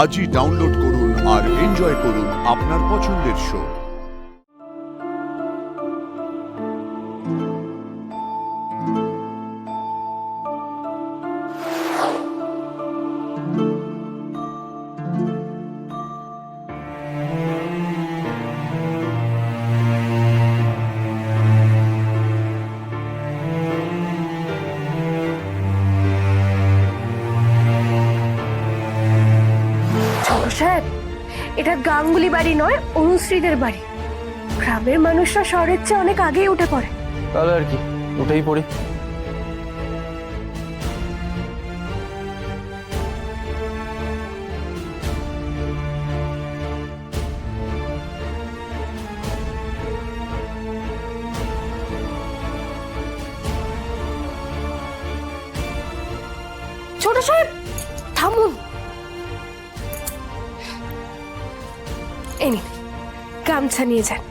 আজই ডাউনলোড করুন আর এনজয় করুন আপনার পছন্দের শো। সাহেব, এটা গাঙ্গুলি বাড়ি নয়, অনুশ্রীদের বাড়ি। গ্রামের মানুষরা শহরের চেয়ে অনেক আগেই উঠে পড়ে। তাহলে আর কি, উঠেই পড়ি। ছোট সাহেব, থামুন। এই নিন, গামছা নিয়ে যান।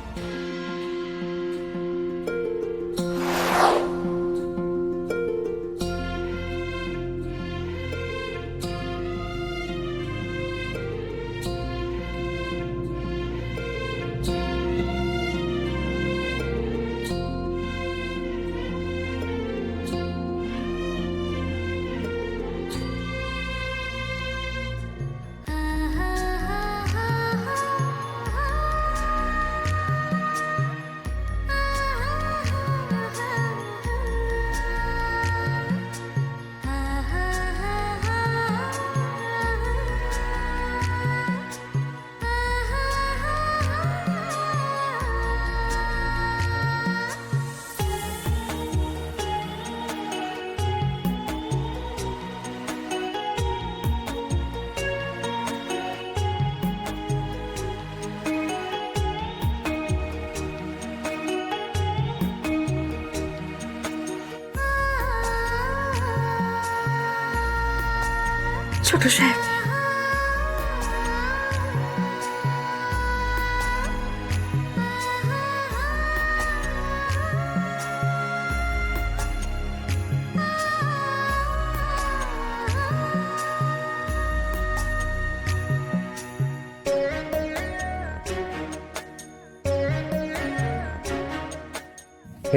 ছোট সাহেব,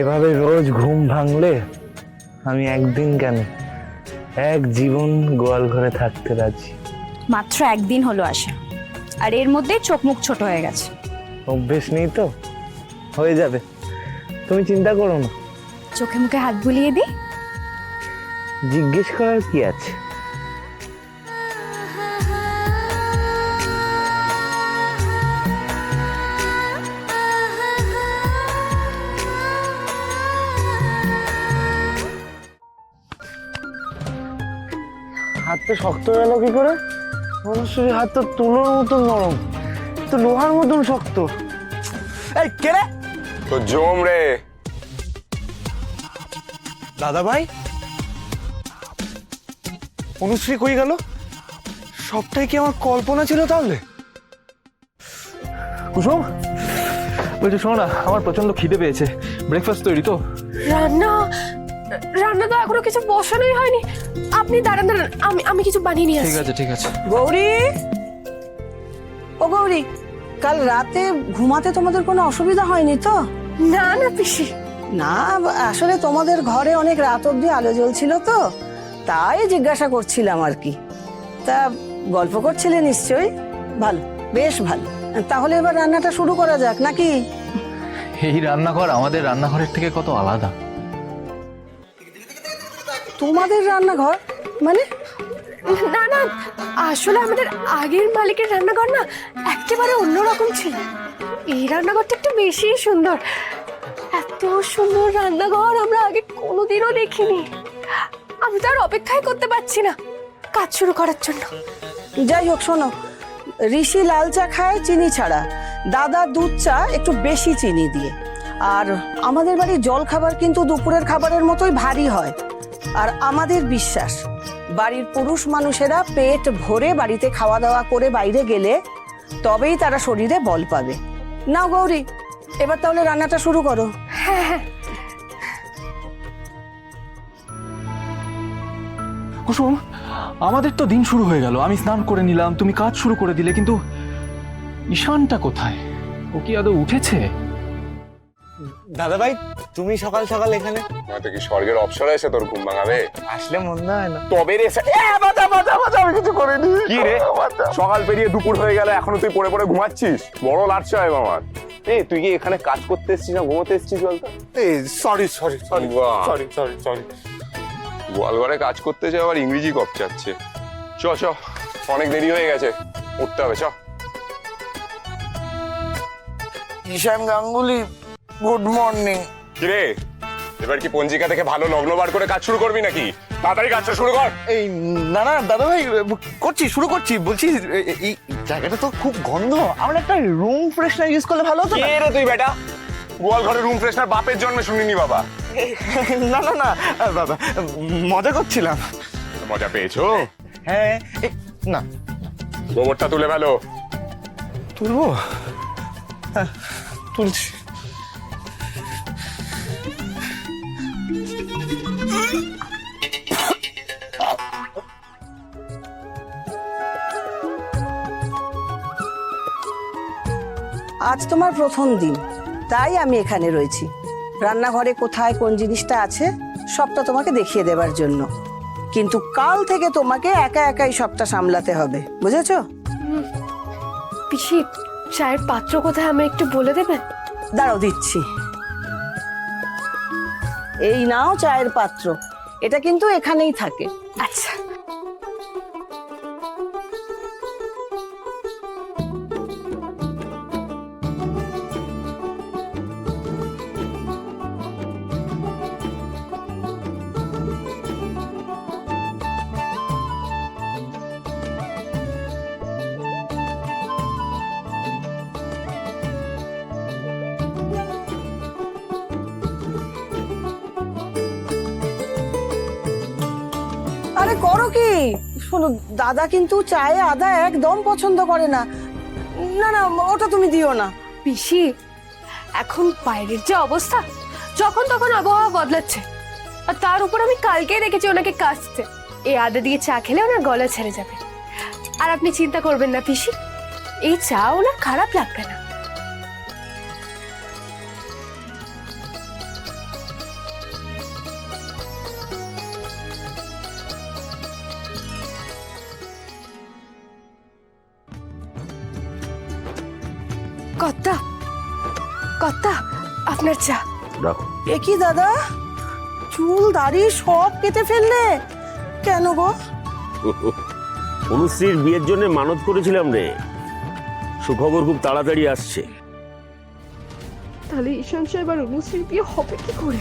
এভাবে রোজ ঘুম ভাঙলে আমি একদিন কেন এক জীবন গোয়াল ঘরে থাকতে রাজি। মাত্র একদিন হলো আসা, আর এর মধ্যে চোখ মুখ ছোট হয়ে গেছে। অভ্যেস নেই তো, হয়ে যাবে, তুমি চিন্তা করো না। চোখে মুখে হাত বুলিয়ে দিই। জিজ্ঞেস করার কি আছে? হাতটা শক্ত গেল কি করে? মনুষ্যের হাত তো তুলোর মতন নরম, তো লোহার মতন শক্ত। এই কে রে? তো জম রে দাদা ভাই, অনুশ্রী কই গেল? সবটাই কি আমার কল্পনা ছিল তাহলে? কুসুম বলছি, শোনো না, আমার প্রচন্ড খিদে পেয়েছে। ব্রেকফাস্ট তৈরি তো? রান্না রান্না তো এখনো কিছু বসানোই হয়নি। আপনি দাঁড়ান দাঁড়ান, আমি কিছু বানিয়ে নিয়ে ঠিক আসছি। আছে ঠিক আছে। গৌরী, ও গৌরী, কাল রাতে ঘুমাতে তোমাদের কোনো অসুবিধা হয়নি তো? না না পিসি, না, আসলে তোমাদের ঘরে অনেক রাত অবধি আলো জ্বলছিল তো, তাই জিজ্ঞাসা করছিলাম আর কি। তা গল্প করছিলে নিশ্চয়ই? ভালো, বেশ ভালো। তাহলে এবার রান্নাটা শুরু করা যাক নাকি? এই রান্নাঘর আমাদের রান্নাঘরের থেকে কত আলাদা। তোমাদের রান্নাঘর মানে? না না, আসলে আমাদের আগের মালিকের রান্নাঘর না একেবারে অন্যরকম ছিল। এই রান্নাঘরটা একটু বেশি সুন্দর। এত সুন্দর রান্নাঘর আমরা আগে কোনোদিনও দেখিনি। আমি তো আর অপেক্ষাই করতে পারছি না কাজ শুরু করার জন্য। যাই হোক, শোনো, ঋষি লাল চা খায় চিনি ছাড়া, দাদা দুধ চা একটু বেশি চিনি দিয়ে। আর আমাদের বাড়ির জল খাবার কিন্তু দুপুরের খাবারের মতোই ভারী হয়। আর আমাদের বিশ্বাস, বাড়ির পুরুষ মানুষেরা পেট ভরে বাড়িতে খাওয়া দাওয়া করে বাইরে গেলে তবেই তারা শরীরে বল পাবে। নাও গৌরী, এবার তাহলে রান্নাটা শুরু করো। হ্যাঁ হ্যাঁ। কুসুম, আমাদের তো দিন শুরু হয়ে গেল, আমি স্নান করে নিলাম, তুমি কাজ শুরু করে দিলে, কিন্তু ঈশানটা কোথায়? ও কি আদৌ উঠেছে? দাদা ভাই, তুমি সকাল সকাল এখানে? হয়তো কি স্বর্গের অপসরা এসে তোর ঘুম ভাঙাবে? আসলে মন্দ হয় না। তবে রে আমি কিছু করিনি। কি রে, সকাল পেরিয়ে দুপুর হয়ে গেল, এখনো তুই পড়ে পড়ে ঘুমাচ্ছিস? বড় লাট সাহেব আমার। তুই কি এখানে কাজ করতে এসেছিস না ঘুমোতে এসেছিস বলতো? সরি সরি সরি বাহ। Sorry sorry sorry. গোয়ালঘরে কাজ করতে যাও আবার ইংরেজি কপচাচ্ছে। চ চ, অনেক দেরি হয়ে গেছে, উঠতে হবে। চ। ঈশান গাঙ্গুলি, গুড মর্নিং। কিরে, এবার কি পঞ্জিকা থেকে ভালো লগ্ন বার করে কাজ শুরু করবি নাকি? তাড়াতাড়ি কাজটা শুরু কর। এই না না দাদা ভাই, করছি, শুরু করছি। বলছি এই জায়গাটা তো খুব গন্ধ, আমরা একটা রুম ফ্রেশনার ইউজ করলে ভালো হতো না? কে রে তুই বেটা? গোয়ালঘরে রুম ফ্রেশনার বাপের জন্মে শুনিনি বাবা। না না না বাবা, মজা করছিলাম। মজা পেয়েছো? হ্যাঁ। না, গোবরটা তুলে ফেলো। তুলবো? হ্যাঁ, তুলছি। আজ তোমার প্রথম দিন, তাই আমি এখানে রয়েছি। রান্নাঘরে কোথায় কোন জিনিসটা আছে সবটা তোমাকে দেখিয়ে দেবার জন্য। কিন্তু কাল থেকে তোমাকে একা একাই সবটা সামলাতে হবে, বুঝেছো? পিসি, চায়ের পাত্র কোথায় আমি একটু বলে দেবেন? দাঁড়াও, দিচ্ছি। এই নাও চায়ের পাত্র, এটা কিন্তু এখানেই থাকে। আচ্ছা। আরে করো কি? শোনো, দাদা কিন্তু চায়ে আদা একদম পছন্দ করে না। না না, ওটা তুমি দিও না। পিসি, এখন বাইরের যে অবস্থা, যখন তখন আবহাওয়া বদলাচ্ছে, আর তার উপর আমি কালকেই দেখেছি ওনাকে কাশতে। এই আদা দিয়ে চা খেলে ওনার গলা ছেড়ে যাবে। আর আপনি চিন্তা করবেন না পিসি, এই চা ওনার খারাপ লাগবে না। কর্তা, কর্তা, আপনার চা। এ কি দাদা, চুল দাড়ি সব কেটে ফেললে কেন গো? অনুশ্রীর বিয়ের জন্য মানত করেছিলাম রে, সুখবর খুব তাড়াতাড়ি আসছে। তাহলে ঈশান সাহেব আর অনুশ্রীর বিয়ে হবে কি করে?